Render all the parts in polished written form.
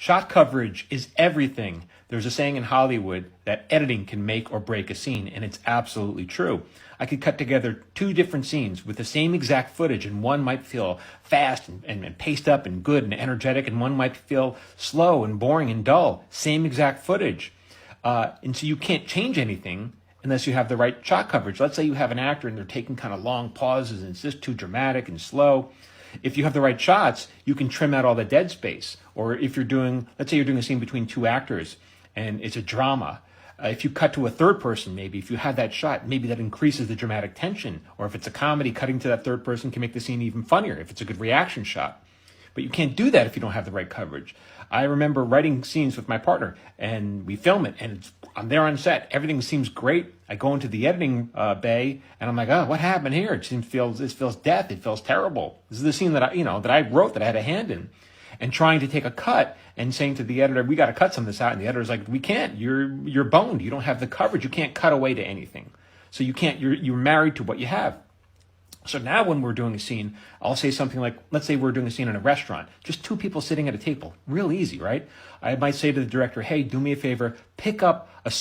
Shot coverage is everything. There's a saying in Hollywood that editing can make or break a scene, and it's absolutely true. I could cut together two different scenes with the same exact footage, and one might feel fast and paced up and good and energetic, and one might feel slow and boring and dull. Same exact footage. And so you can't change anything unless you have the right shot coverage. Let's say you have an actor and they're taking kind of long pauses and it's just too dramatic and slow. If you have the right shots, you can trim out all the dead space. Or if you're doing, let's say you're doing a scene between two actors and it's a drama, if you cut to a third person, maybe if you have that shot, maybe that increases the dramatic tension. Or if it's a comedy, cutting to that third person can make the scene even funnier if it's a good reaction shot. But you can't do that if you don't have the right coverage. I remember writing scenes with my partner, and we film it, and I'm there on set. Everything seems great. I go into the editing bay, and I'm like, oh, what happened here? This feels death. It feels terrible. This is the scene that I wrote, that I had a hand in. And trying to take a cut and saying to the editor, we got to cut some of this out. And the editor's like, we can't. You're boned. You don't have the coverage. You can't cut away to anything. So you can't. You're married to what you have. So now when we're doing a scene, I'll say something like, let's say we're doing a scene in a restaurant, just two people sitting at a table. Real easy, right? I might say to the director, hey, do me a favor, pick up a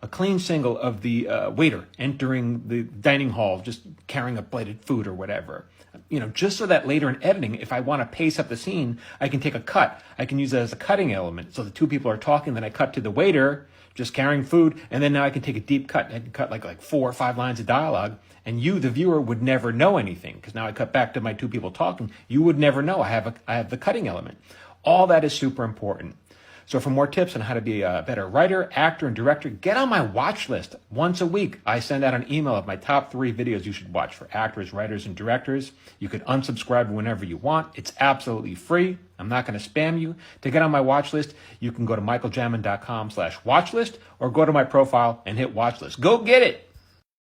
clean single of the waiter entering the dining hall, just carrying a plated food or whatever. Just so that later in editing, if I want to pace up the scene, I can take a cut. I can use that as a cutting element. So the two people are talking, then I cut to the waiter just carrying food, and then now I can take a deep cut. I can cut like 4 or 5 lines of dialogue, and you, the viewer, would never know anything because now I cut back to my two people talking. You would never know. I have the cutting element. All that is super important. So for more tips on how to be a better writer, actor, and director, get on my watch list. Once a week, I send out an email of my top 3 videos you should watch for actors, writers, and directors. You can unsubscribe whenever you want. It's absolutely free. I'm not going to spam you. To get on my watch list, you can go to michaeljamin.com/watchlist or go to my profile and hit watch list. Go get it.